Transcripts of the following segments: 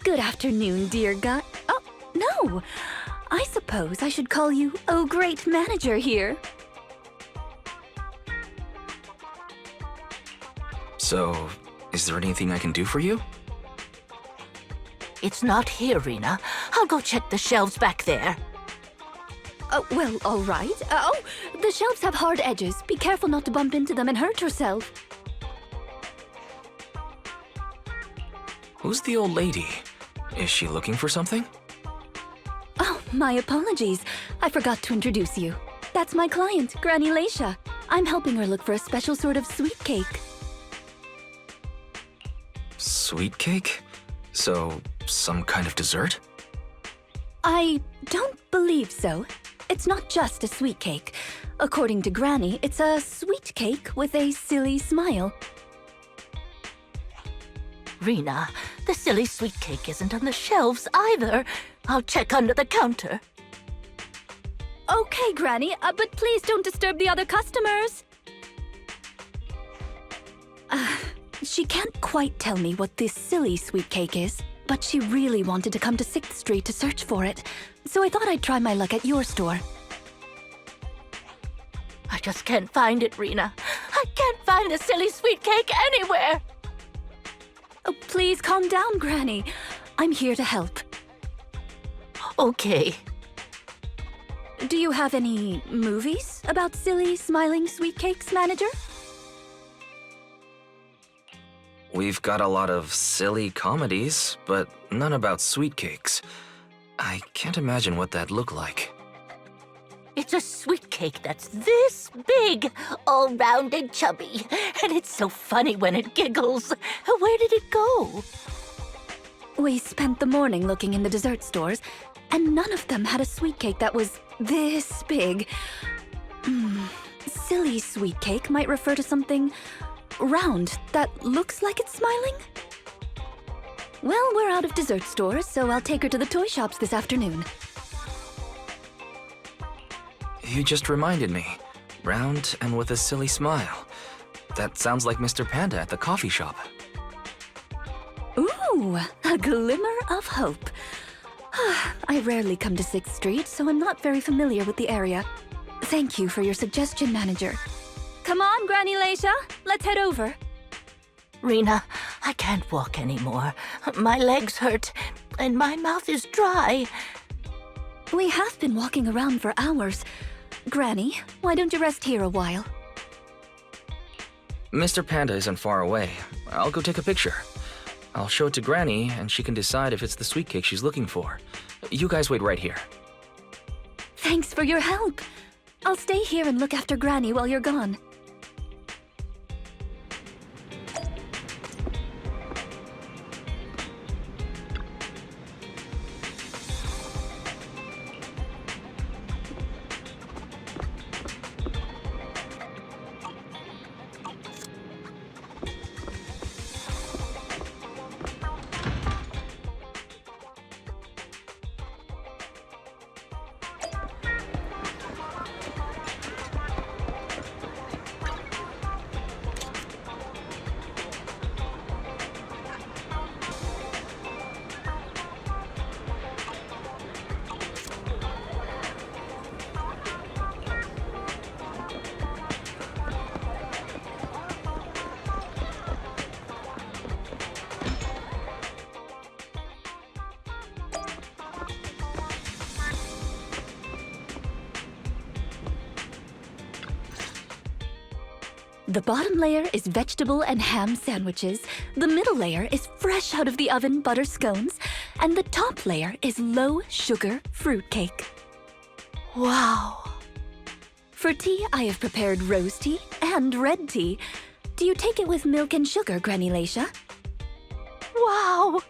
Good afternoon, dear guy. Oh, no. I suppose I should call you, oh, great manager here. So, is there anything I can do for you? It's not here, Rina. I'll go check the shelves back there. Oh, well, all right. Oh, the shelves have hard edges. Be careful not to bump into them and hurt yourself. Who's the old lady? Is she looking for something? Oh, my apologies. I forgot to introduce you. That's my client, Granny Leisha. I'm helping her look for a special sort of sweet cake. Sweet cake? So, some kind of dessert? I don't believe so. It's not just a sweet cake. According to Granny, it's a sweet cake with a silly smile. Rina, the silly sweet cake isn't on the shelves either. I'll check under the counter. Okay, Granny, but please don't disturb the other customers. She can't quite tell me what this silly sweet cake is, but she really wanted to come to 6th Street to search for it, so I thought I'd try my luck at your store. I just can't find it, Rina. I can't find the silly sweet cake anywhere. Oh, please calm down, Granny. I'm here to help. Okay. Do you have any movies about silly, smiling sweet cakes, manager? We've got a lot of silly comedies, but none about sweet cakes. I can't imagine what that'd look like. It's a sweet cake that's this big, all round and chubby. And it's so funny when it giggles. Where did it go? We spent the morning looking in the dessert stores, and none of them had a sweet cake that was this big. Silly sweet cake might refer to something round that looks like it's smiling? Well, we're out of dessert stores, so I'll take her to the toy shops this afternoon. You just reminded me. Round and with a silly smile. That sounds like Mr. Panda at the coffee shop. Ooh, a glimmer of hope. I rarely come to 6th Street, so I'm not very familiar with the area. Thank you for your suggestion, manager. Come on, Granny Leisha. Let's head over. Rina, I can't walk anymore. My legs hurt, and my mouth is dry. We have been walking around for hours. Granny, why don't you rest here a while? Mr. Panda isn't far away. I'll go take a picture. I'll show it to Granny, and she can decide if it's the sweet cake she's looking for. You guys wait right here. Thanks for your help. I'll stay here and look after Granny while you're gone. The bottom layer is vegetable and ham sandwiches, the middle layer is fresh out of the oven butter scones, and the top layer is low-sugar fruitcake. Wow. For tea, I have prepared rose tea and red tea. Do you take it with milk and sugar, Granny Leisha? Wow.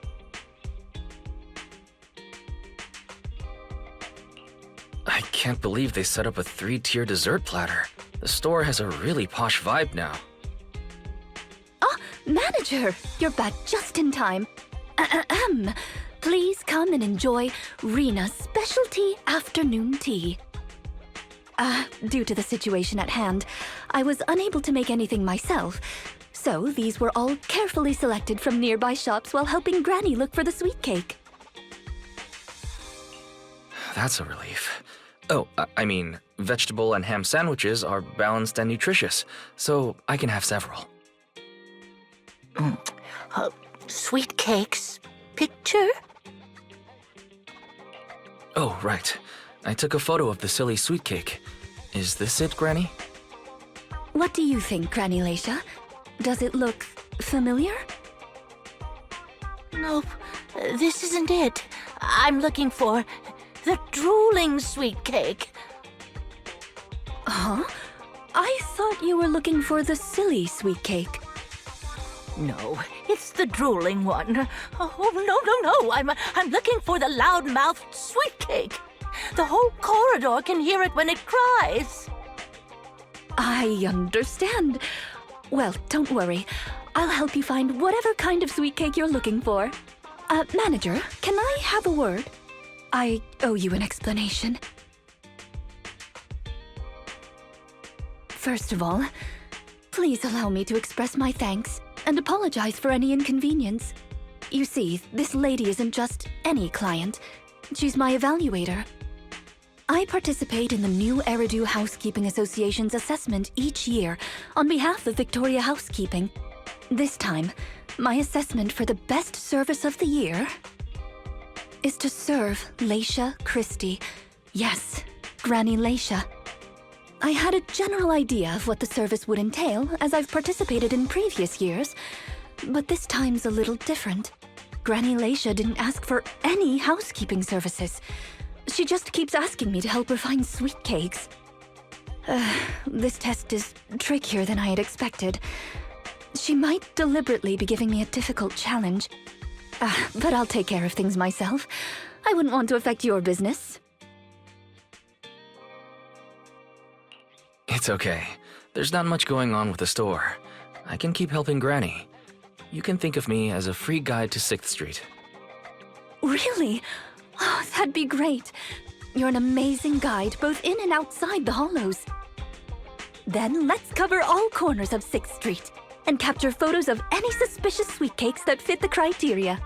I can't believe they set up a 3-tier dessert platter. The store has a really posh vibe now. Ah, manager, you're back just in time. Please come and enjoy Rina's specialty afternoon tea. Due to the situation at hand, I was unable to make anything myself. So these were all carefully selected from nearby shops while helping Granny look for the sweet cake. That's a relief. Oh, I mean, vegetable and ham sandwiches are balanced and nutritious, so I can have several. Sweet cakes? Picture? Oh, right. I took a photo of the silly sweet cake. Is this it, Granny? What do you think, Granny Leisha? Does it look familiar? Nope, this isn't it. I'm looking for the drooling sweet cake. Huh? I thought you were looking for the silly sweet cake. No, it's the drooling one. Oh, no. I'm looking for the loud-mouthed sweet cake. The whole corridor can hear it when it cries. I understand. Well, don't worry. I'll help you find whatever kind of sweet cake you're looking for. Manager, can I have a word? I owe you an explanation. First of all, please allow me to express my thanks and apologize for any inconvenience. You see, this lady isn't just any client. She's my evaluator. I participate in the new Eridu Housekeeping Association's assessment each year on behalf of Victoria Housekeeping. This time, my assessment for the best service of the year is to serve Leisha Christie. Yes, Granny Leisha. I had a general idea of what the service would entail as I've participated in previous years, but this time's a little different. Granny Leisha didn't ask for any housekeeping services. She just keeps asking me to help her find sweet cakes. This test is trickier than I had expected. She might deliberately be giving me a difficult challenge. But I'll take care of things myself. I wouldn't want to affect your business. It's okay. There's not much going on with the store. I can keep helping Granny. You can think of me as a free guide to 6th Street. Really? Oh, that'd be great. You're an amazing guide, both in and outside the hollows. Then let's cover all corners of 6th Street and capture photos of any suspicious sweet cakes that fit the criteria.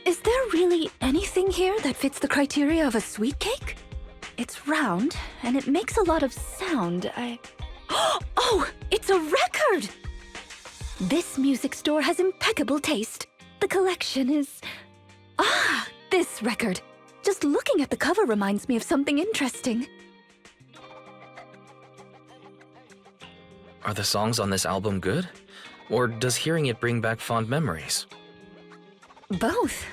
Is there really anything here that fits the criteria of a sweet cake? It's round, and it makes a lot of sound. Oh, it's a record! This music store has impeccable taste. The collection is... this record. Just looking at the cover reminds me of something interesting. Are the songs on this album good? Or does hearing it bring back fond memories? Both.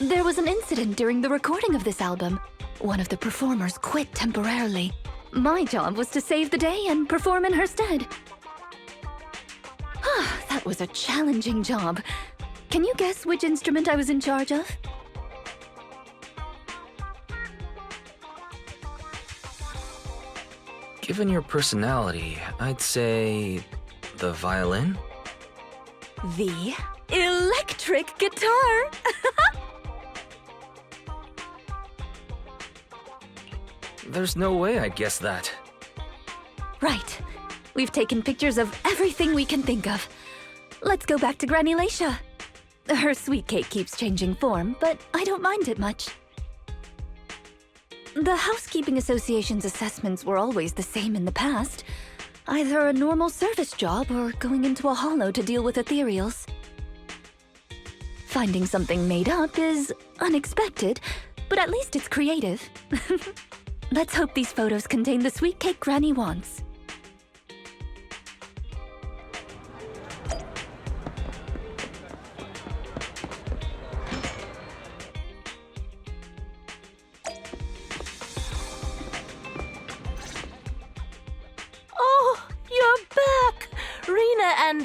There was an incident during the recording of this album. One of the performers quit temporarily. My job was to save the day and perform in her stead. That was a challenging job. Can you guess which instrument I was in charge of? Given your personality, I'd say the violin? The electric guitar! There's no way I'd guess that. Right. We've taken pictures of everything we can think of. Let's go back to Granny Laisha. Her sweet cake keeps changing form, but I don't mind it much. The Housekeeping Association's assessments were always the same in the past. Either a normal service job or going into a hollow to deal with ethereals. Finding something made up is unexpected, but at least it's creative. Let's hope these photos contain the sweet cake Granny wants. Oh, you're back! Rina and,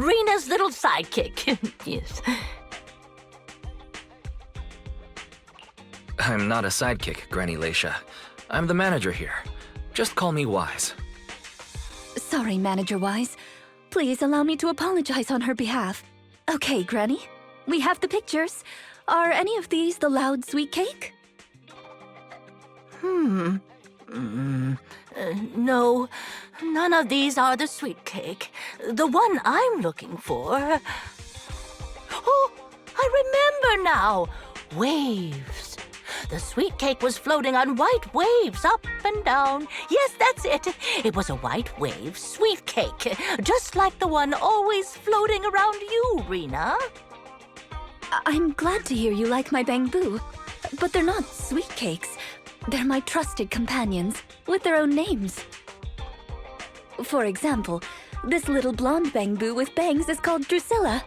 Rina's little sidekick. Yes. I'm not a sidekick, Granny Laisha. I'm the manager here. Just call me Wise. Sorry, Manager Wise. Please allow me to apologize on her behalf. Okay, Granny. We have the pictures. Are any of these the loud sweet cake? No, none of these are the sweet cake. The one I'm looking for... Oh, I remember now! Waves. The sweet cake was floating on white waves up and down. Yes, that's it. It was a white wave sweet cake, just like the one always floating around you, Rina. I'm glad to hear you like my bamboo, but they're not sweet cakes. They're my trusted companions, with their own names. For example, this little blonde bamboo with bangs is called Drusilla.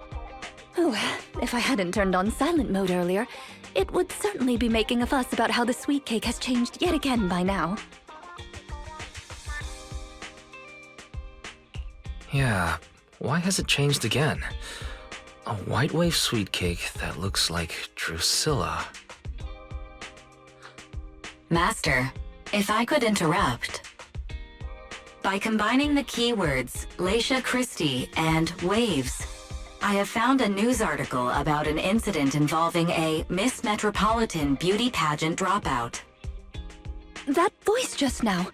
Oh, if I hadn't turned on silent mode earlier, it would certainly be making a fuss about how the sweet cake has changed yet again by now. Yeah, why has it changed again? A white wave sweet cake that looks like Drusilla. Master, if I could interrupt. By combining the keywords Laisha Christie and waves, I have found a news article about an incident involving a Miss Metropolitan beauty pageant dropout. That voice just now.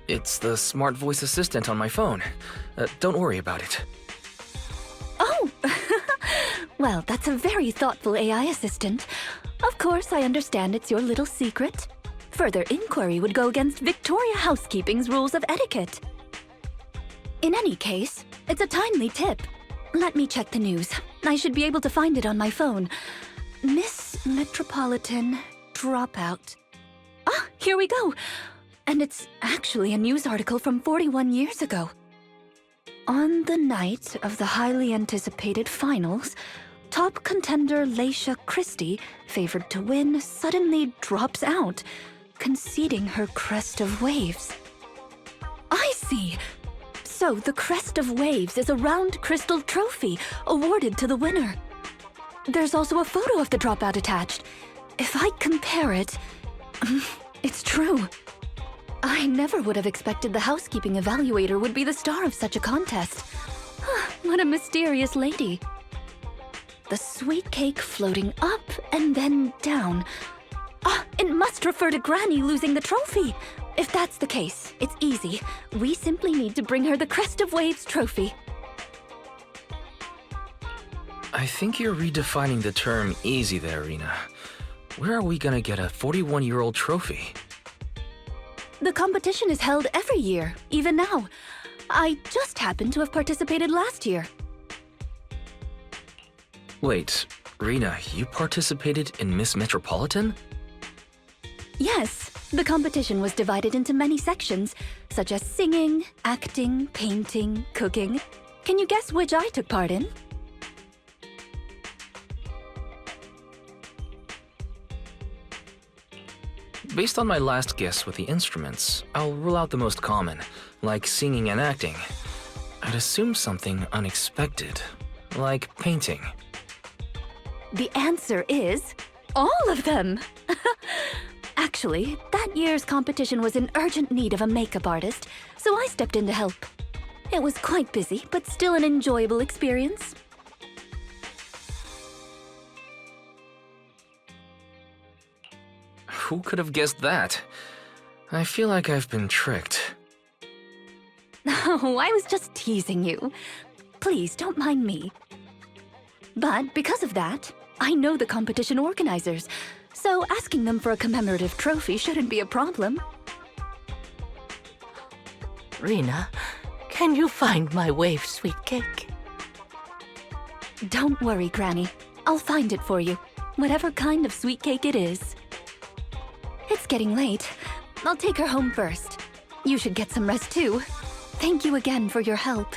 It's the smart voice assistant on my phone. Don't worry about it. Oh! Well, that's a very thoughtful AI assistant. Of course, I understand it's your little secret. Further inquiry would go against Victoria Housekeeping's rules of etiquette. In any case, it's a timely tip. Let me check the news. I should be able to find it on my phone. Miss Metropolitan dropout. Ah, here we go. And it's actually a news article from 41 years ago. On the night of the highly anticipated finals, top contender Laisha Christie, favored to win, suddenly drops out, conceding her crest of waves. I see! So the crest of waves is a round crystal trophy awarded to the winner. There's also a photo of the dropout attached. If I compare it, it's true. I never would have expected the housekeeping evaluator would be the star of such a contest. What a mysterious lady. The sweet cake floating up and then down. It must refer to Granny losing the trophy. If that's the case, it's easy. We simply need to bring her the Crest of Waves trophy. I think you're redefining the term easy there, Rina. Where are we gonna get a 41-year-old trophy? The competition is held every year, even now. I just happened to have participated last year. Wait, Rina, you participated in Miss Metropolitan? Yes, the competition was divided into many sections, such as singing, acting, painting, cooking. Can you guess which I took part in? Based on my last guess with the instruments, I'll rule out the most common, like singing and acting. I'd assume something unexpected, like painting. The answer is all of them! Actually, that year's competition was in urgent need of a makeup artist, so I stepped in to help. It was quite busy, but still an enjoyable experience. Who could have guessed that? I feel like I've been tricked. Oh, I was just teasing you. Please, don't mind me. But because of that, I know the competition organizers, so asking them for a commemorative trophy shouldn't be a problem. Rina, can you find my wave sweet cake? Don't worry, Granny. I'll find it for you, whatever kind of sweet cake it is. It's getting late. I'll take her home first. You should get some rest too. Thank you again for your help.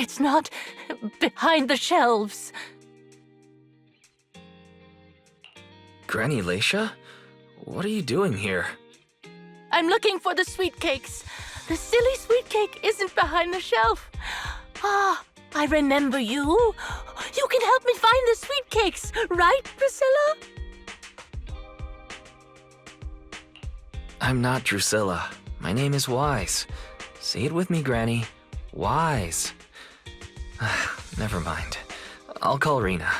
It's not behind the shelves. Granny Leisha? What are you doing here? I'm looking for the sweet cakes. The silly sweet cake isn't behind the shelf. Ah, I remember you. You can help me find the sweet cakes, right, Priscilla? I'm not Drusilla. My name is Wise. Say it with me, Granny. Wise. Never mind. I'll call Rina.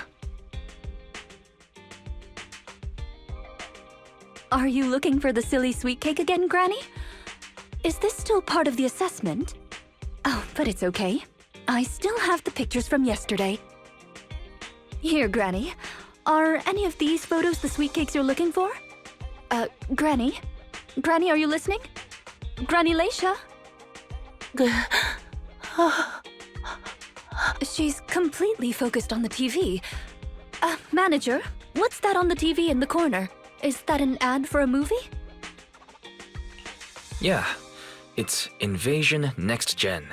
Are you looking for the silly sweet cake again, Granny? Is this still part of the assessment? Oh, but it's okay. I still have the pictures from yesterday. Here, Granny. Are any of these photos the sweet cakes you're looking for? Granny? Granny, are you listening? Granny Leisha? She's completely focused on the TV. Manager, what's that on the TV in the corner? Is that an ad for a movie? Yeah, it's Invasion Next Gen.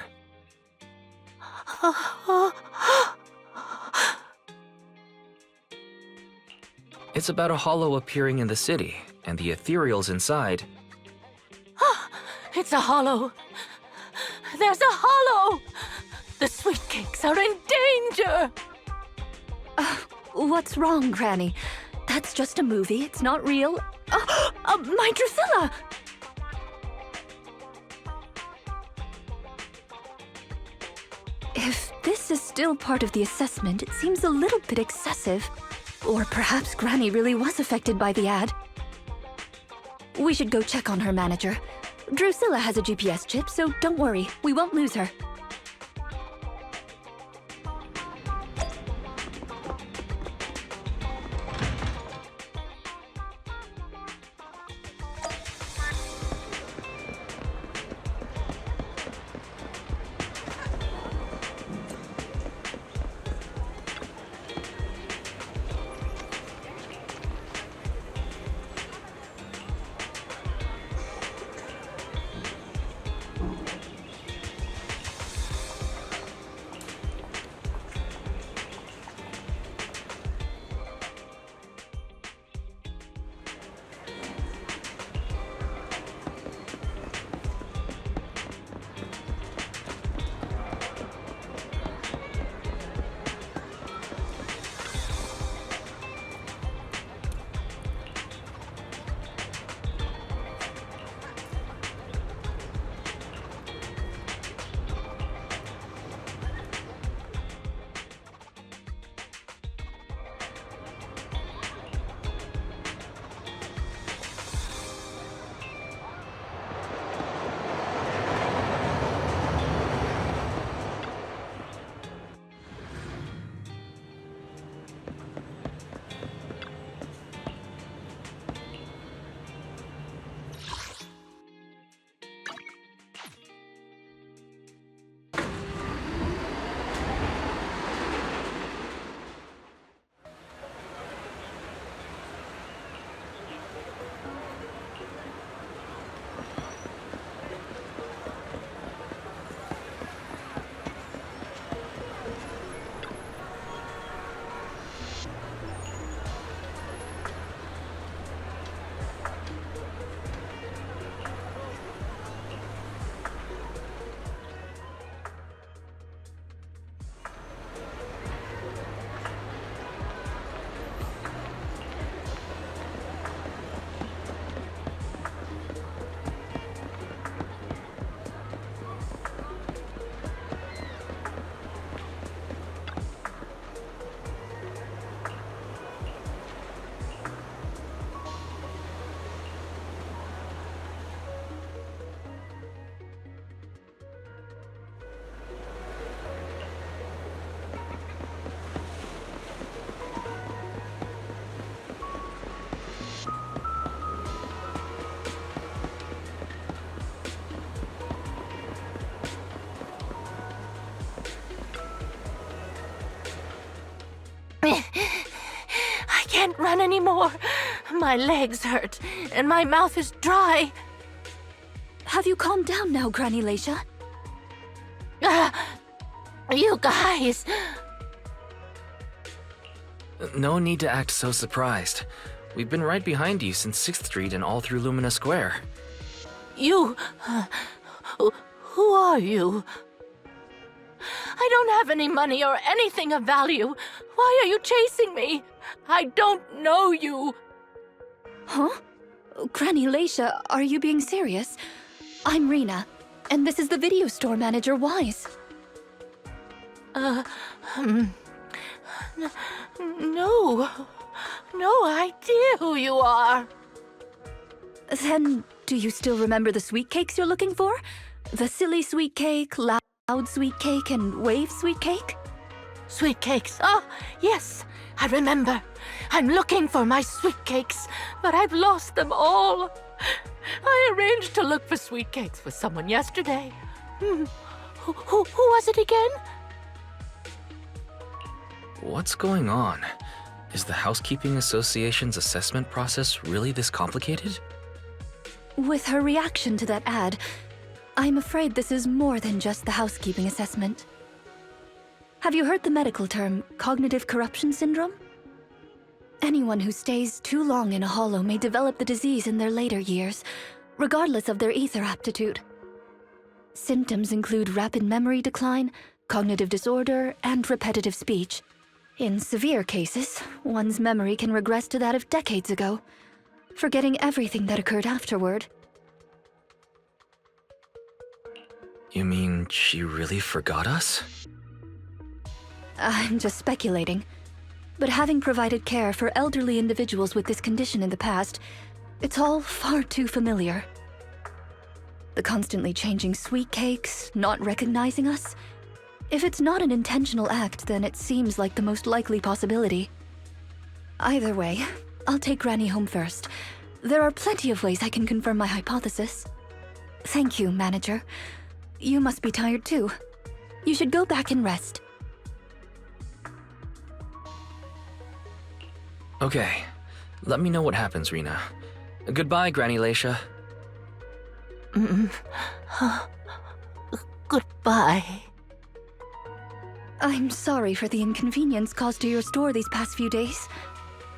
It's about a hollow appearing in the city, and the ethereals inside. It's a hollow. There's a hollow! The sweet cakes are in danger! What's wrong, Granny? That's just a movie. It's not real. My Drusilla! If this is still part of the assessment, it seems a little bit excessive. Or perhaps Granny really was affected by the ad. We should go check on her manager. Drusilla has a GPS chip, so don't worry. We won't lose her. I can't run anymore. My legs hurt, and my mouth is dry. Have you calmed down now, Granny Leisha? You guys! No need to act so surprised. We've been right behind you since 6th Street and all through Lumina Square. You... who are you? I don't have any money or anything of value. Why are you chasing me? I don't know you. Huh? Granny Leisha, are you being serious? I'm Rina, and this is the video store manager, Wise. No. No idea who you are. Then, do you still remember the sweet cakes you're looking for? The silly sweet cake, loud sweet cake, and wave sweet cake? Sweet cakes. Oh, yes, I remember. I'm looking for my sweet cakes, but I've lost them all. I arranged to look for sweet cakes with someone yesterday. Who was it again? What's going on? Is the Housekeeping Association's assessment process really this complicated? With her reaction to that ad, I'm afraid this is more than just the housekeeping assessment. Have you heard the medical term, cognitive corruption syndrome? Anyone who stays too long in a hollow may develop the disease in their later years, regardless of their ether aptitude. Symptoms include rapid memory decline, cognitive disorder, and repetitive speech. In severe cases, one's memory can regress to that of decades ago, forgetting everything that occurred afterward. You mean she really forgot us? I'm just speculating. But having provided care for elderly individuals with this condition in the past, it's all far too familiar. The constantly changing sweet cakes, not recognizing us. If it's not an intentional act, then it seems like the most likely possibility. Either way, I'll take Granny home first. There are plenty of ways I can confirm my hypothesis. Thank you, Manager. You must be tired too. You should go back and rest. Okay. Let me know what happens, Rina. Goodbye, Granny Leisha. Goodbye. I'm sorry for the inconvenience caused to your store these past few days.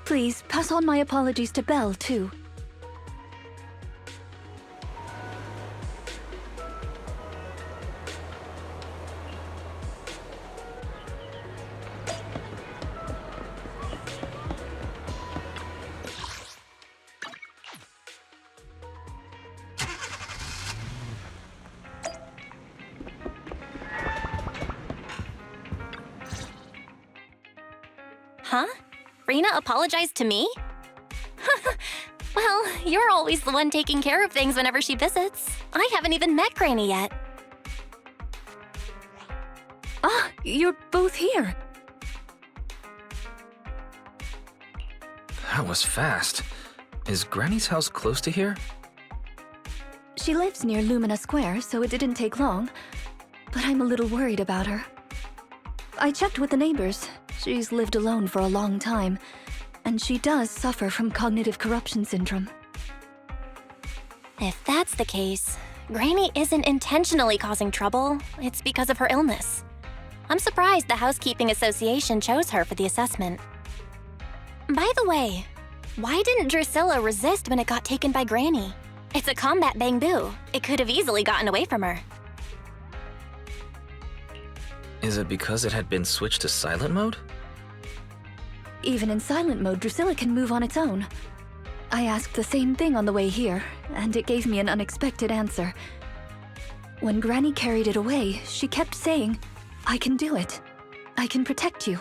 Please, pass on my apologies to Belle, too. Huh? Rina apologized to me? Well, you're always the one taking care of things whenever she visits. I haven't even met Granny yet. Ah, you're both here. That was fast. Is Granny's house close to here? She lives near Lumina Square, so it didn't take long. But I'm a little worried about her. I checked with the neighbors. She's lived alone for a long time, and she does suffer from cognitive corruption syndrome. If that's the case, Granny isn't intentionally causing trouble. It's because of her illness. I'm surprised the Housekeeping Association chose her for the assessment. By the way, why didn't Drusilla resist when it got taken by Granny? It's a combat bamboo. It could have easily gotten away from her. Is it because it had been switched to silent mode? Even in silent mode, Drusilla can move on its own. I asked the same thing on the way here, and it gave me an unexpected answer. When Granny carried it away, she kept saying, "I can do it. I can protect you."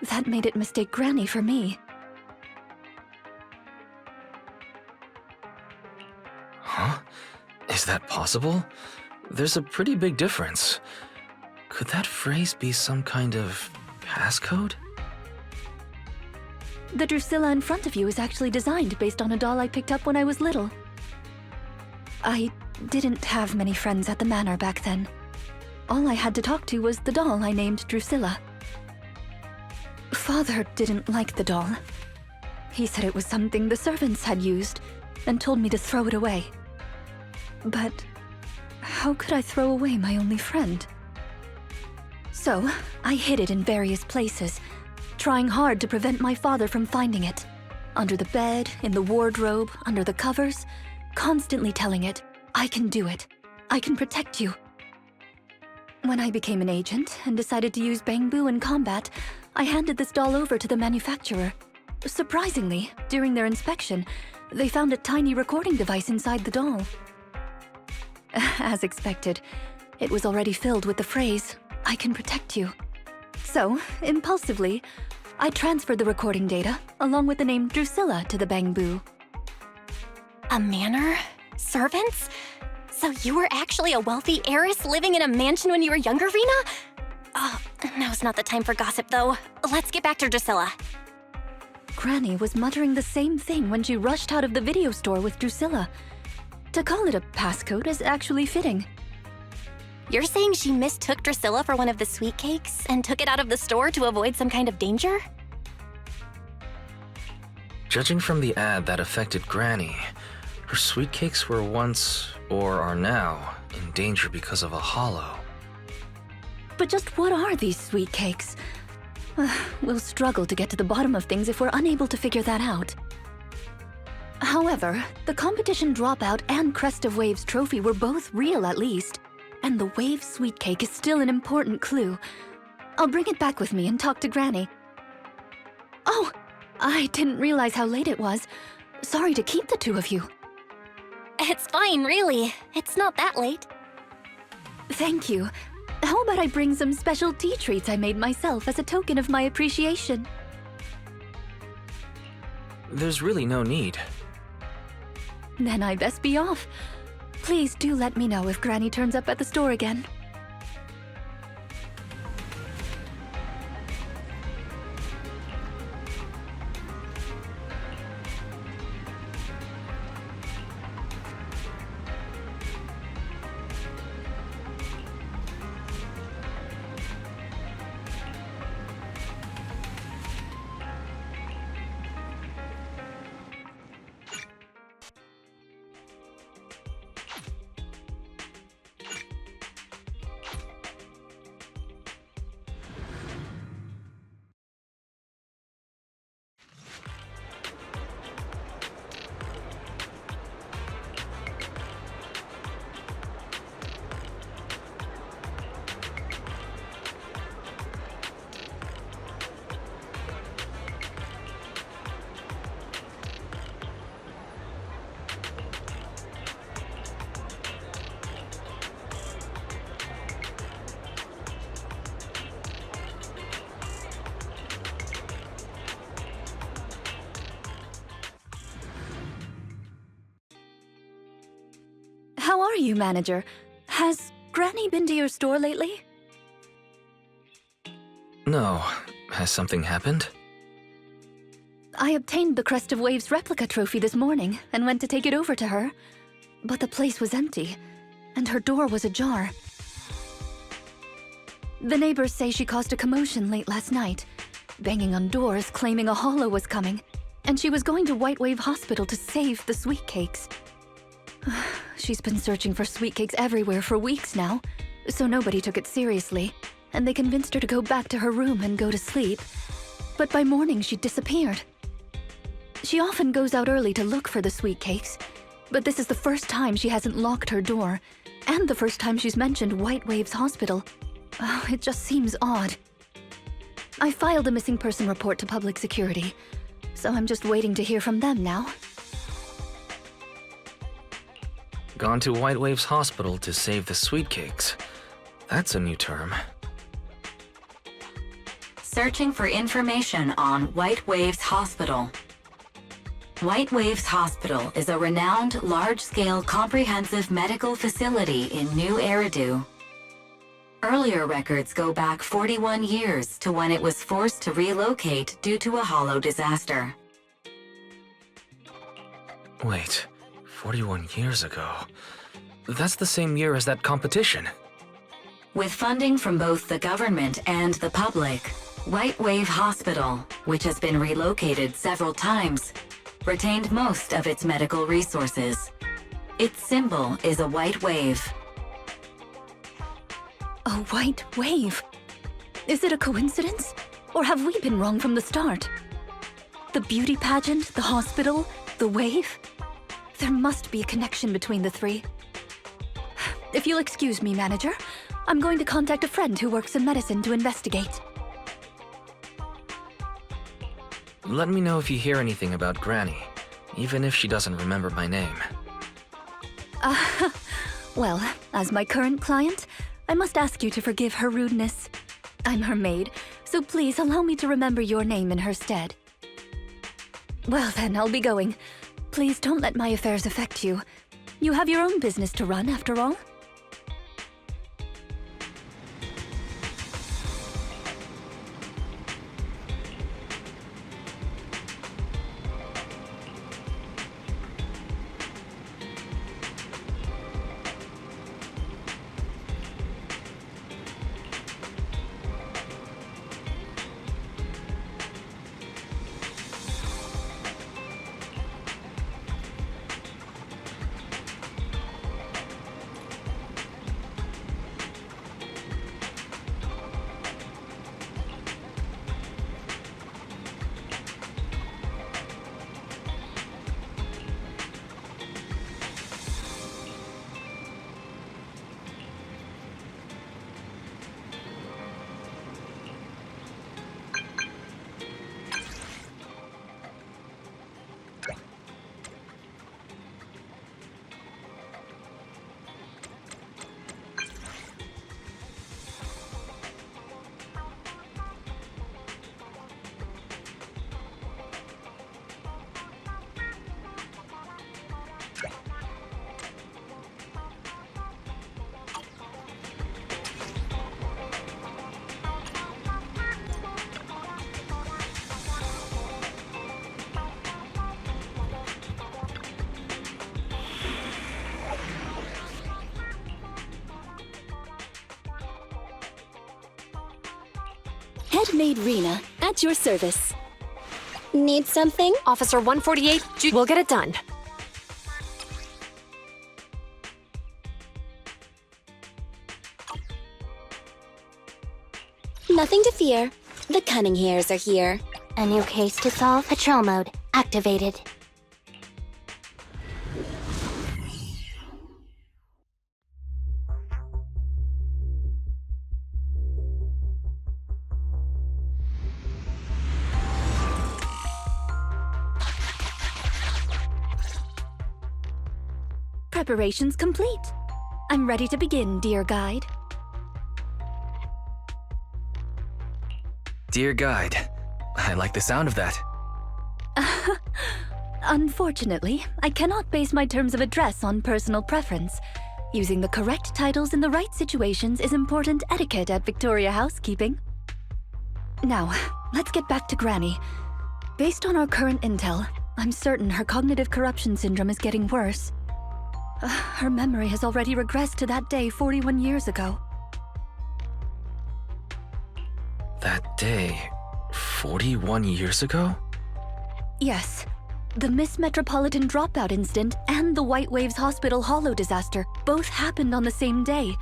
That made it mistake Granny for me. Huh? Is that possible? There's a pretty big difference. Could that phrase be some kind of passcode? The Drusilla in front of you is actually designed based on a doll I picked up when I was little. I didn't have many friends at the manor back then. All I had to talk to was the doll I named Drusilla. Father didn't like the doll. He said it was something the servants had used and told me to throw it away. But how could I throw away my only friend? So, I hid it in various places, trying hard to prevent my father from finding it. Under the bed, in the wardrobe, under the covers, constantly telling it, "I can do it. I can protect you." When I became an agent and decided to use bamboo in combat, I handed this doll over to the manufacturer. Surprisingly, during their inspection, they found a tiny recording device inside the doll. As expected, it was already filled with the phrase, "I can protect you." So, impulsively, I transferred the recording data, along with the name Drusilla, to the bamboo. A manor? Servants? So you were actually a wealthy heiress living in a mansion when you were younger, Rina? Oh, now's not the time for gossip, though. Let's get back to Drusilla. Granny was muttering the same thing when she rushed out of the video store with Drusilla. To call it a passcode is actually fitting. You're saying she mistook Drusilla for one of the sweet cakes and took it out of the store to avoid some kind of danger? Judging from the ad that affected Granny, her sweet cakes were once, or are now, in danger because of a hollow. But just what are these sweet cakes? We'll struggle to get to the bottom of things if we're unable to figure that out. However, the competition dropout and Crest of Waves trophy were both real at least. And the wave sweet cake is still an important clue. I'll bring it back with me and talk to Granny. Oh, I didn't realize how late it was. Sorry to keep the two of you. It's fine, really. It's not that late. Thank you. How about I bring some special tea treats I made myself as a token of my appreciation? There's really no need. Then I best be off. Please do let me know if Granny turns up at the store again. How are you, manager? Has Granny been to your store lately? No. Has something happened? I obtained the Crest of Waves replica trophy this morning and went to take it over to her. But the place was empty, and her door was ajar. The neighbors say she caused a commotion late last night, banging on doors claiming a holo was coming, and she was going to White Wave Hospital to save the sweet cakes. She's been searching for sweet cakes everywhere for weeks now, so nobody took it seriously, and they convinced her to go back to her room and go to sleep. But by morning, she disappeared. She often goes out early to look for the sweet cakes, but this is the first time she hasn't locked her door, and the first time she's mentioned White Waves Hospital. Oh, it just seems odd. I filed a missing person report to public security, so I'm just waiting to hear from them now. Gone to White Waves Hospital to save the sweet cakes. That's a new term. Searching for information on White Waves Hospital. White Waves Hospital is a renowned large-scale comprehensive medical facility in New Eridu. Earlier records go back 41 years to when it was forced to relocate due to a holo disaster. Wait, 41 years ago? That's the same year as that competition. With funding from both the government and the public, White Wave Hospital, which has been relocated several times, retained most of its medical resources. Its symbol is a white wave. A white wave? Is it a coincidence? Or have we been wrong from the start? The beauty pageant, the hospital, the wave? There must be a connection between the three. If you'll excuse me, manager, I'm going to contact a friend who works in medicine to investigate. Let me know if you hear anything about Granny, even if she doesn't remember my name. Well, as my current client, I must ask you to forgive her rudeness. I'm her maid, so please allow me to remember your name in her stead. Well then, I'll be going. Please don't let my affairs affect you. You have your own business to run, after all. Handmaid Rina, at your service. Need something? Officer 148, we'll get it done. Nothing to fear. The cunning hairs are here. A new case to solve. Patrol mode activated. Preparations complete. I'm ready to begin, dear guide. Dear guide, I like the sound of that. Unfortunately, I cannot base my terms of address on personal preference. Using the correct titles in the right situations is important etiquette at Victoria Housekeeping. Now, let's get back to Granny. Based on our current intel, I'm certain her cognitive corruption syndrome is getting worse. Her memory has already regressed to that day 41 years ago. That day, 41 years ago? Yes. The Miss Metropolitan dropout incident and the White Waves Hospital Hollow disaster both happened on the same day,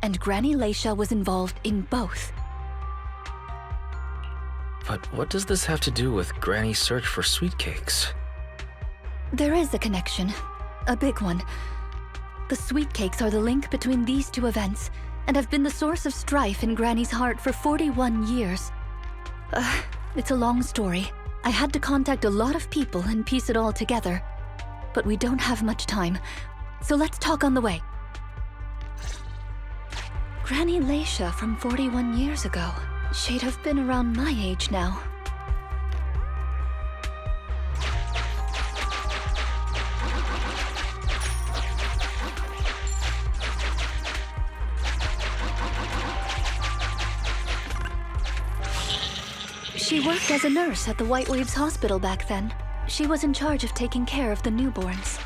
and Granny Leisha was involved in both. But what does this have to do with Granny's search for sweet cakes? There is a connection. A big one. The sweet cakes are the link between these two events, and have been the source of strife in Granny's heart for 41 years. It's a long story. I had to contact a lot of people and piece it all together. But we don't have much time, so let's talk on the way. Granny Leisha from 41 years ago. She'd have been around my age now. She worked as a nurse at the White Waves Hospital back then. She was in charge of taking care of the newborns.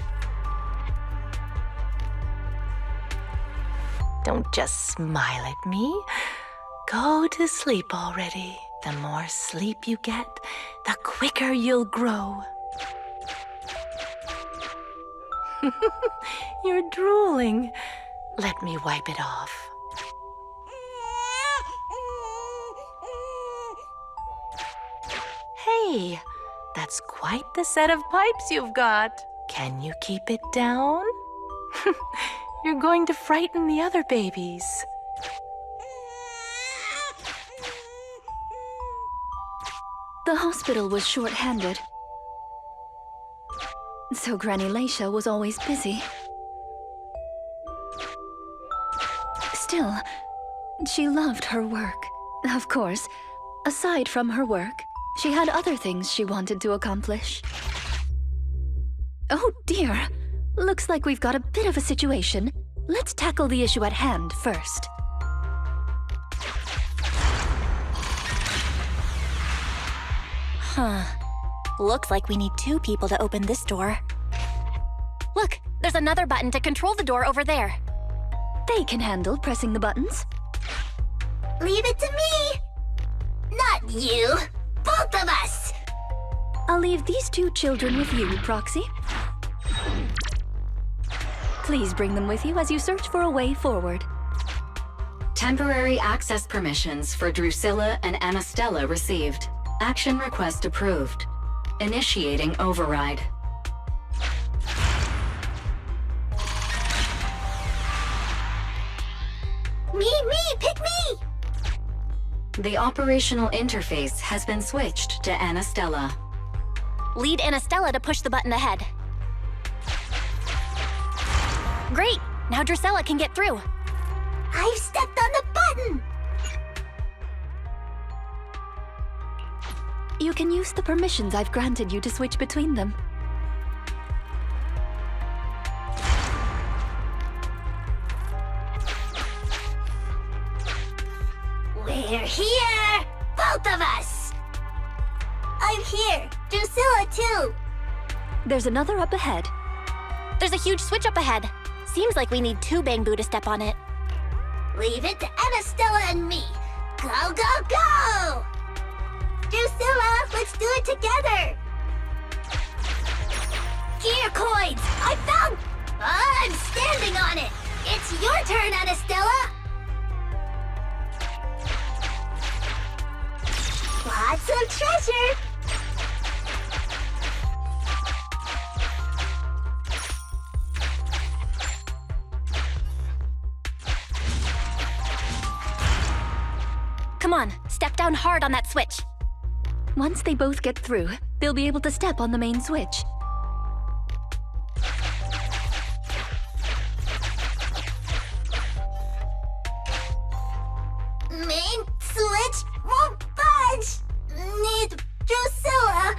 Don't just smile at me. Go to sleep already. The more sleep you get, the quicker you'll grow. You're drooling. Let me wipe it off. Hey, that's quite the set of pipes you've got. Can you keep it down? You're going to frighten the other babies. The hospital was short-handed, so Granny Leisha was always busy. Still, she loved her work. Of course, aside from her work, she had other things she wanted to accomplish. Oh dear! Looks like we've got a bit of a situation. Let's tackle the issue at hand first. Huh. Looks like we need 2 people to open this door. Look, there's another button to control the door over there. They can handle pressing the buttons. Leave it to me! Not you! Both of us! I'll leave these 2 children with you, Proxy. Please bring them with you as you search for a way forward. Temporary access permissions for Drusilla and Anastella received. Action request approved. Initiating override. Me, pick me! The operational interface has been switched to Anastella. Lead Anastella to push the button ahead. Great! Now Drusilla can get through. I've stepped on the button! You can use the permissions I've granted you to switch between them. We're here! Both of us! I'm here! Drusilla too! There's another up ahead. There's a huge switch up ahead. Seems like we need 2 Bamboo to step on it. Leave it to Anastella and me! Go, go, go! Drusilla, let's do it together! Gear coins! I found... I'm standing on it! It's your turn, Anastella! Lots of treasure! Come on, step down hard on that switch. Once they both get through, they'll be able to step on the main switch. Main switch won't budge! Need Drusilla!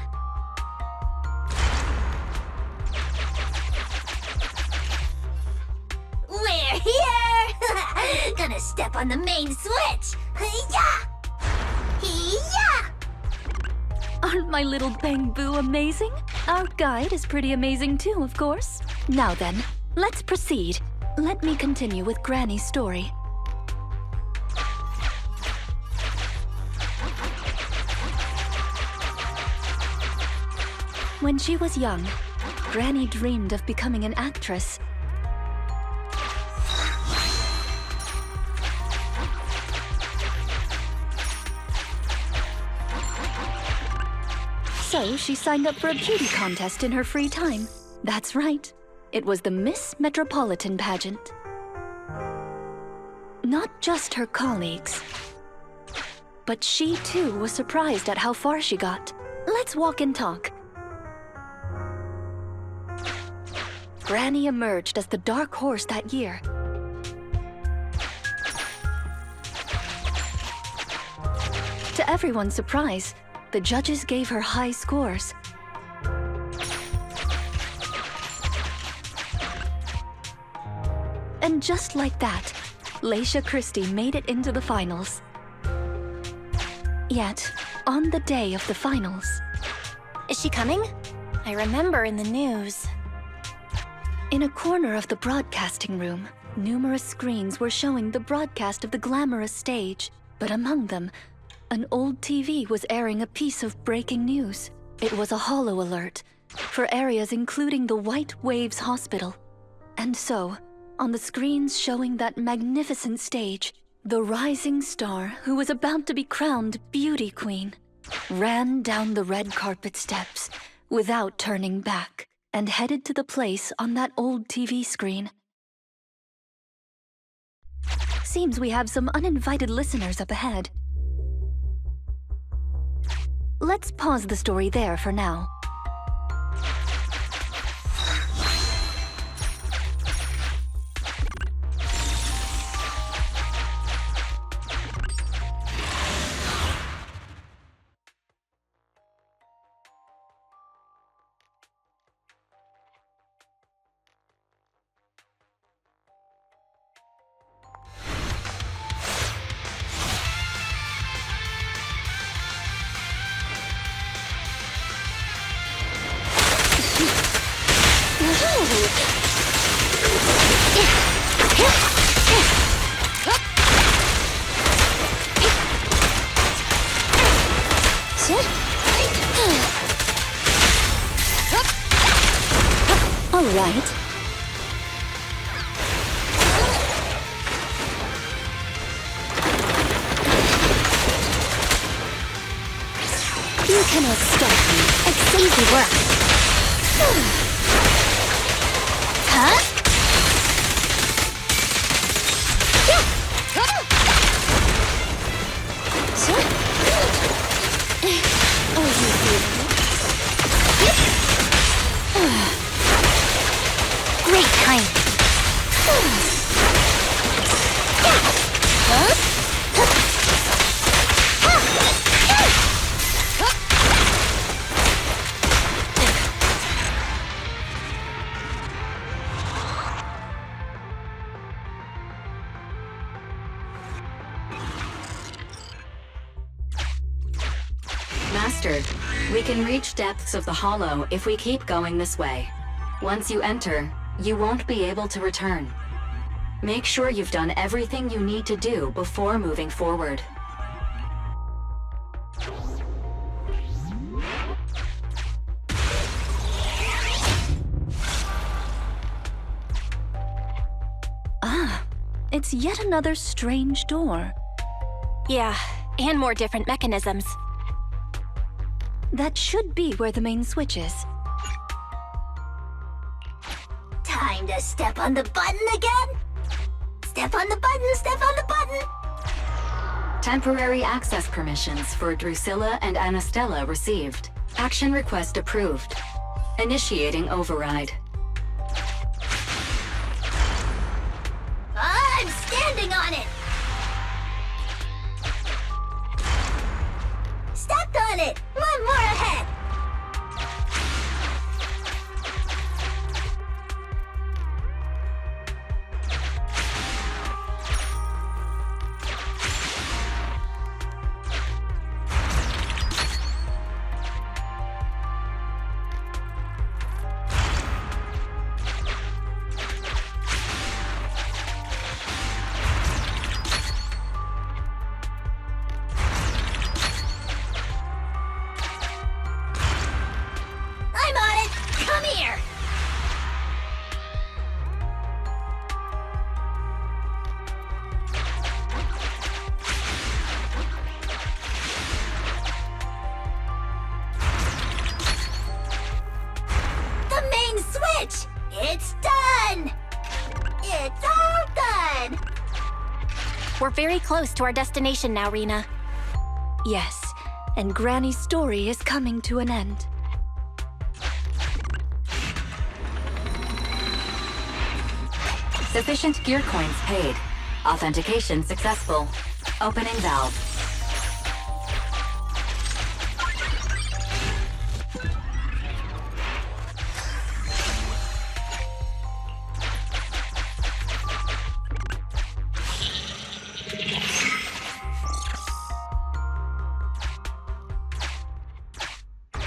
We're here! Gonna step on the main switch! Yeah! Yeah! Aren't my little Bang-Boo amazing? Our guide is pretty amazing too, of course. Now then, let's proceed. Let me continue with Granny's story. When she was young, Granny dreamed of becoming an actress. So she signed up for a beauty contest in her free time. That's right. It was the Miss Metropolitan pageant. Not just her colleagues, but she too was surprised at how far she got. Let's walk and talk. Granny emerged as the dark horse that year. To everyone's surprise, the judges gave her high scores. And just like that, Laisha Christie made it into the finals. Yet, on the day of the finals... Is she coming? I remember in the news. In a corner of the broadcasting room, numerous screens were showing the broadcast of the glamorous stage. But among them, an old TV was airing a piece of breaking news. It was a holo alert for areas including the White Waves Hospital. And so, on the screens showing that magnificent stage, the rising star who was about to be crowned Beauty Queen ran down the red carpet steps without turning back and headed to the place on that old TV screen. Seems we have some uninvited listeners up ahead. Let's pause the story there for now. All right. You cannot stop me. It's easy work. Huh? Great timing. Master, we can reach depths of the hollow if we keep going this way. Once you enter, you won't be able to return. Make sure you've done everything you need to do before moving forward. it's yet another strange door. Yeah, and more different mechanisms. That should be where the main switch is. Time to step on the button again? Step on the button, step on the button! Temporary access permissions for Drusilla and Anastella received. Action request approved. Initiating override. I'm standing on it! Stepped on it! One more ahead! I'm on it! Come here! The main switch! It's done! It's all done! We're very close to our destination now, Rina. Yes, and Granny's story is coming to an end. Sufficient gear coins paid. Authentication successful. Opening valve.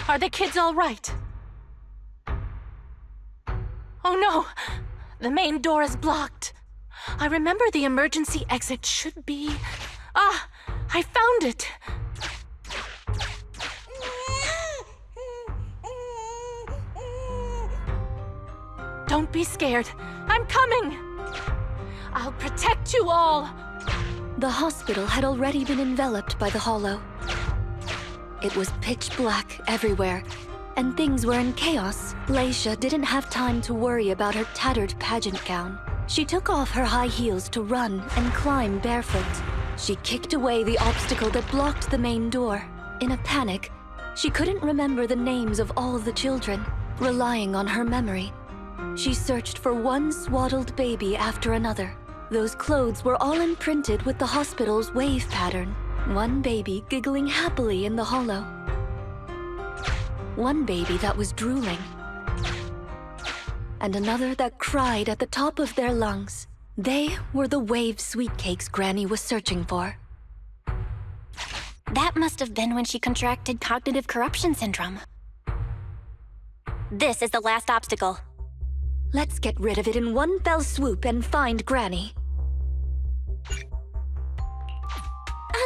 Are the kids all right? Oh no! The main door is blocked. I remember the emergency exit should be... Ah! I found it! Don't be scared. I'm coming! I'll protect you all! The hospital had already been enveloped by the hollow. It was pitch black everywhere, and things were in chaos. Leisha didn't have time to worry about her tattered pageant gown. She took off her high heels to run and climb barefoot. She kicked away the obstacle that blocked the main door. In a panic, she couldn't remember the names of all the children. Relying on her memory, she searched for one swaddled baby after another. Those clothes were all imprinted with the hospital's wave pattern. One baby giggling happily in the hollow. One baby that was drooling. And another that cried at the top of their lungs. They were the wave sweet cakes Granny was searching for. That must have been when she contracted cognitive corruption syndrome. This is the last obstacle. Let's get rid of it in one fell swoop and find Granny.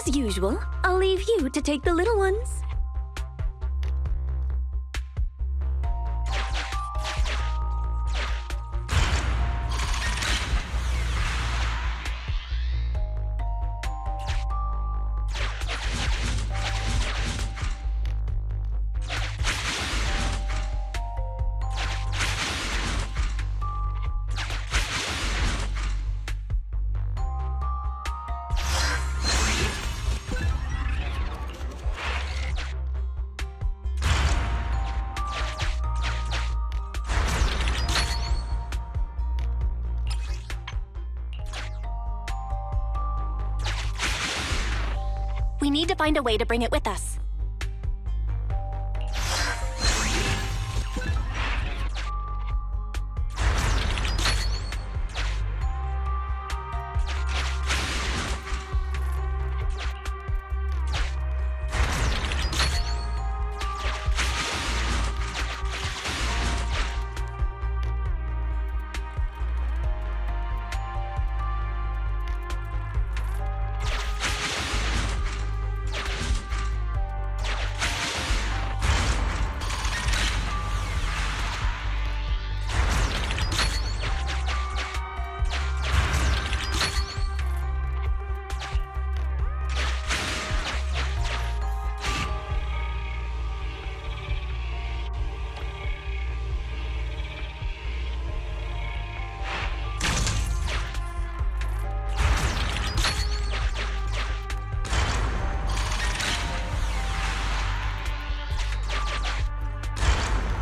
As usual, I'll leave you to take the little ones. We need to find a way to bring it with us.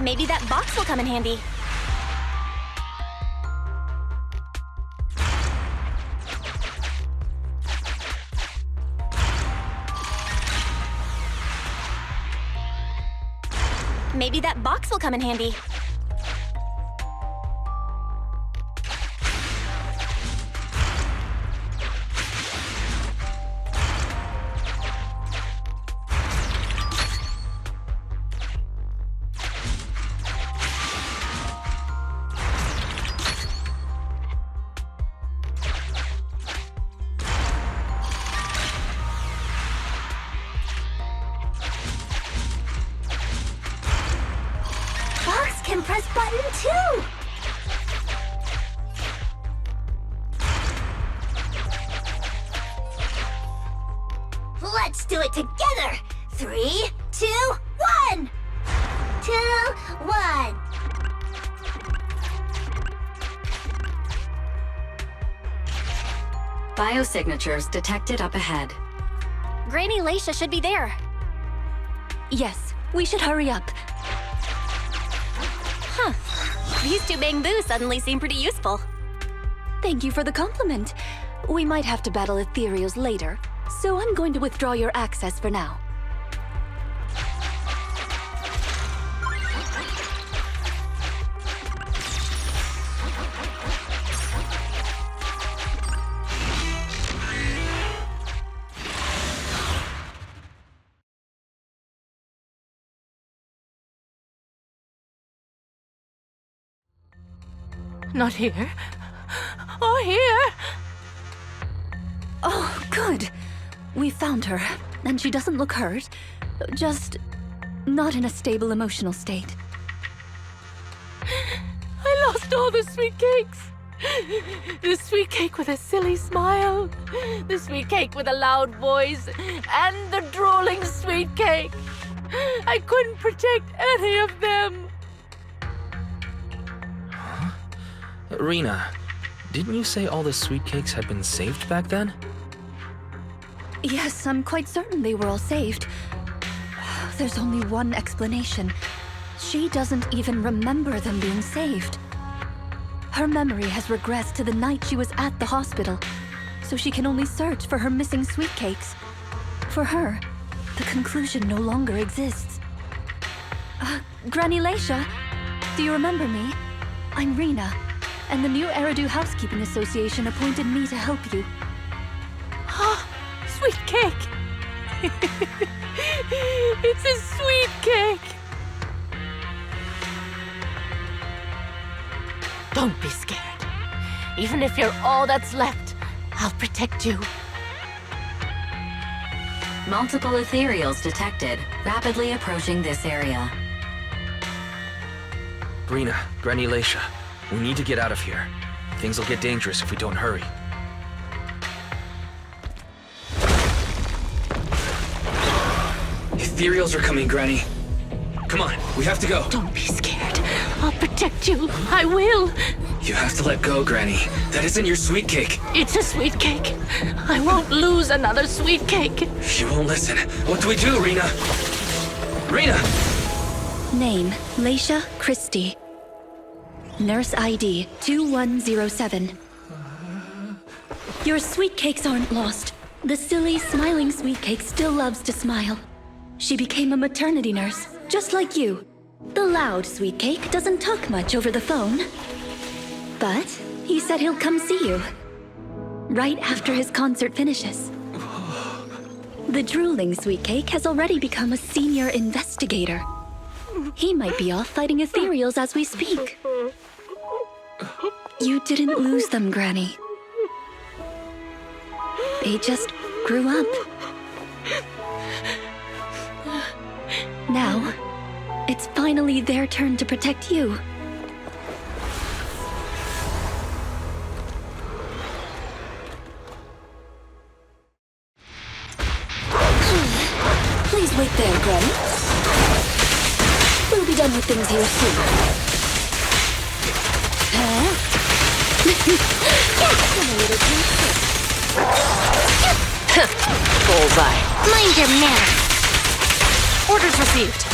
Maybe that box will come in handy. Maybe that box will come in handy. Box can press button too! Let's do it together! 3, 2, 1! 2, 1! Biosignatures detected up ahead. Granny Laisha should be there. Yes, we should hurry up. Huh. These two bang-boos suddenly seem pretty useful. Thank you for the compliment. We might have to battle ethereals later, so I'm going to withdraw your access for now. Not here. Or here. Oh, good. We found her, and she doesn't look hurt. Just not in a stable emotional state. I lost all the sweet cakes. The sweet cake with a silly smile. The sweet cake with a loud voice. And the drooling sweet cake. I couldn't protect any of them. Rina, didn't you say all the sweet cakes had been saved back then? Yes, I'm quite certain they were all saved. There's only one explanation. She doesn't even remember them being saved. Her memory has regressed to the night she was at the hospital, so she can only search for her missing sweet cakes. For her, the conclusion no longer exists. Granny Laisha, do you remember me? I'm Rina, and the new Eridu Housekeeping Association appointed me to help you. Sweet cake. It's a sweet cake. Don't be scared. Even if you're all that's left, I'll protect you. Multiple ethereals detected, rapidly approaching this area. Rina, Granny Laisha, we need to get out of here. Things will get dangerous if we don't hurry. Ethereals are coming, Granny. Come on, we have to go. Don't be scared. I'll protect you. I will. You have to let go, Granny. That isn't your sweet cake. It's a sweet cake. I won't lose another sweet cake. She won't listen. What do we do, Rina? Rina! Name, Laisha Christie. Nurse ID 2107. Your sweet cakes aren't lost. The silly, smiling sweet cake still loves to smile. She became a maternity nurse, just like you. The loud sweet cake doesn't talk much over the phone. But he said he'll come see you. Right after his concert finishes. The drooling sweet cake has already become a senior investigator. He might be off fighting ethereals as we speak. You didn't lose them, Granny. They just grew up. Now, it's finally their turn to protect you. Please wait there, Granny. We'll be done with things here soon. Bullseye. Mind your manners. Orders received.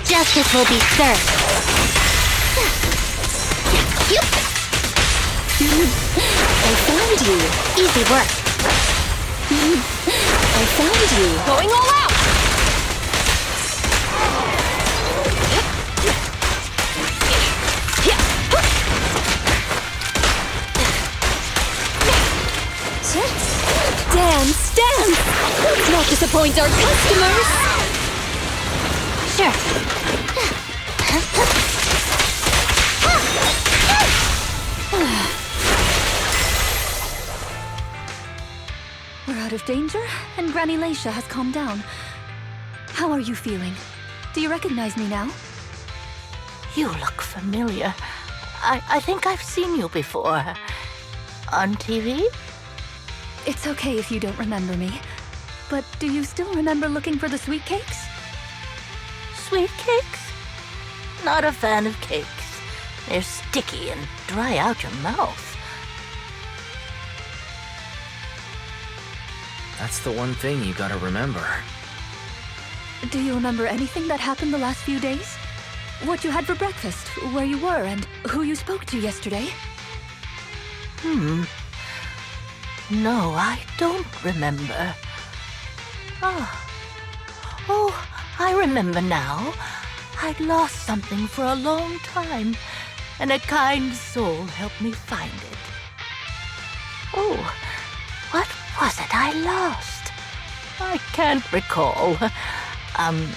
Justice will be served. I found you. Easy work. I found you. Going all out! Dance, dance! Let's not disappoint our customers! Sure. We're out of danger, and Granny Laisha has calmed down. How are you feeling? Do you recognize me now? You look familiar. I think I've seen you before. On TV? It's okay if you don't remember me. But do you still remember looking for the sweet cakes? Sweet cakes? Not a fan of cakes. They're sticky and dry out your mouth. That's the one thing you gotta remember. Do you remember anything that happened the last few days? What you had for breakfast, where you were, and who you spoke to yesterday? No, I don't remember. Oh, I remember now. I'd lost something for a long time, and a kind soul helped me find it. Oh, what was it I lost? I can't recall. And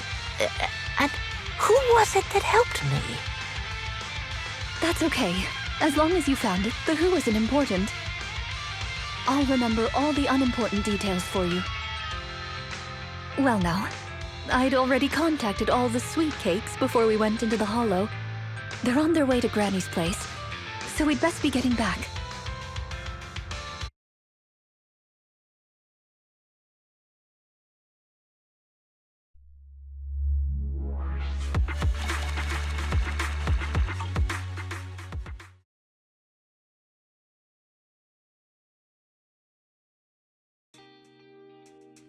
who was it that helped me? That's okay. As long as you found it, the who isn't important. I'll remember all the unimportant details for you. Well now, I'd already contacted all the sweet cakes before we went into the hollow. They're on their way to Granny's place, so we'd best be getting back.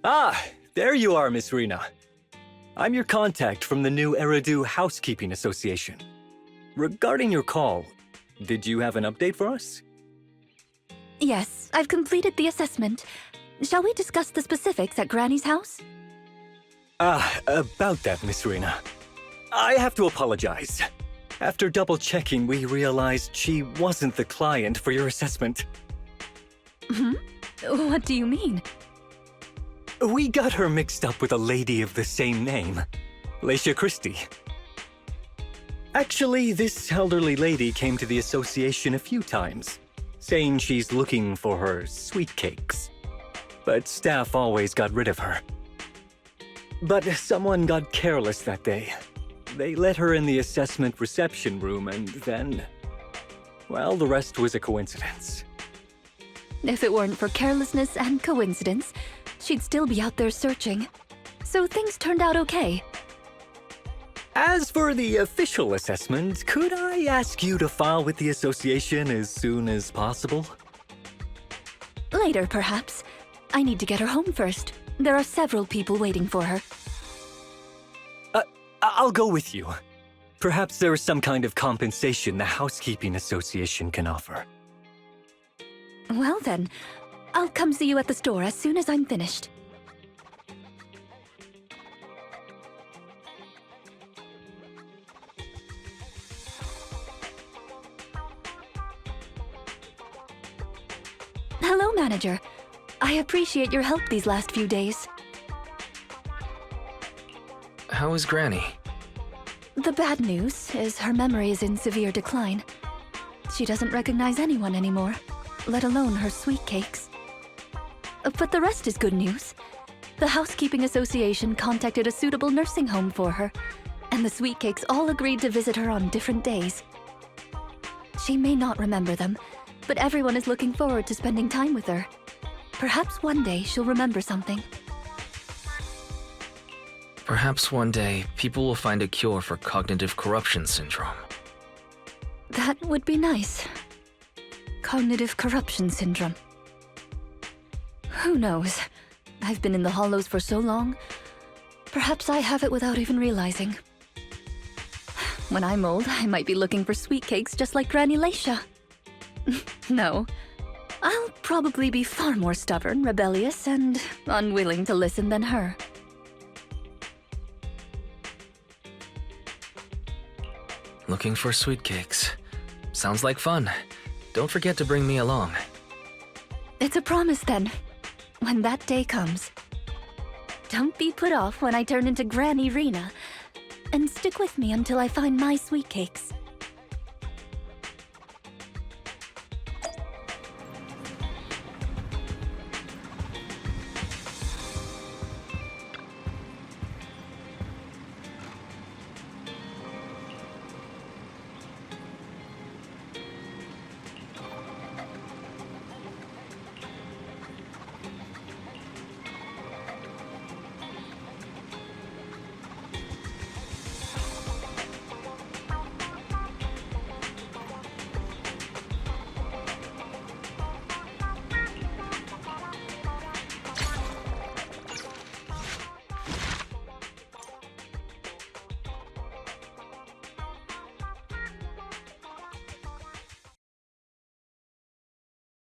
Ah, there you are, Miss Rina. I'm your contact from the new Eridu Housekeeping Association. Regarding your call, did you have an update for us? Yes, I've completed the assessment. Shall we discuss the specifics at Granny's house? About that, Miss Rina. I have to apologize. After double-checking, we realized she wasn't the client for your assessment. What do you mean? We got her mixed up with a lady of the same name, Laisha Christie. Actually, this elderly lady came to the association a few times, saying she's looking for her sweet cakes. But staff always got rid of her. But someone got careless that day. They let her in the assessment reception room and then... well, the rest was a coincidence. If it weren't for carelessness and coincidence, she'd still be out there searching. So things turned out okay. As for the official assessment, could I ask you to file with the association as soon as possible? Later, perhaps. I need to get her home first. There are several people waiting for her. I'll go with you. Perhaps there is some kind of compensation the Housekeeping Association can offer. Well then, I'll come see you at the store as soon as I'm finished. Hello, Manager. I appreciate your help these last few days. How is Granny? The bad news is her memory is in severe decline. She doesn't recognize anyone anymore, let alone her sweet cakes. But the rest is good news. The Housekeeping Association contacted a suitable nursing home for her, and the sweet cakes all agreed to visit her on different days. She may not remember them, but everyone is looking forward to spending time with her. Perhaps one day she'll remember something. Perhaps one day, people will find a cure for cognitive corruption syndrome. That would be nice. Cognitive corruption syndrome. Who knows? I've been in the Hollows for so long. Perhaps I have it without even realizing. When I'm old, I might be looking for sweet cakes just like Granny Laisha. No. I'll probably be far more stubborn, rebellious, and unwilling to listen than her. Looking for sweet cakes. Sounds like fun. Don't forget to bring me along. It's a promise then, when that day comes. Don't be put off when I turn into Granny Rina, and stick with me until I find my sweet cakes.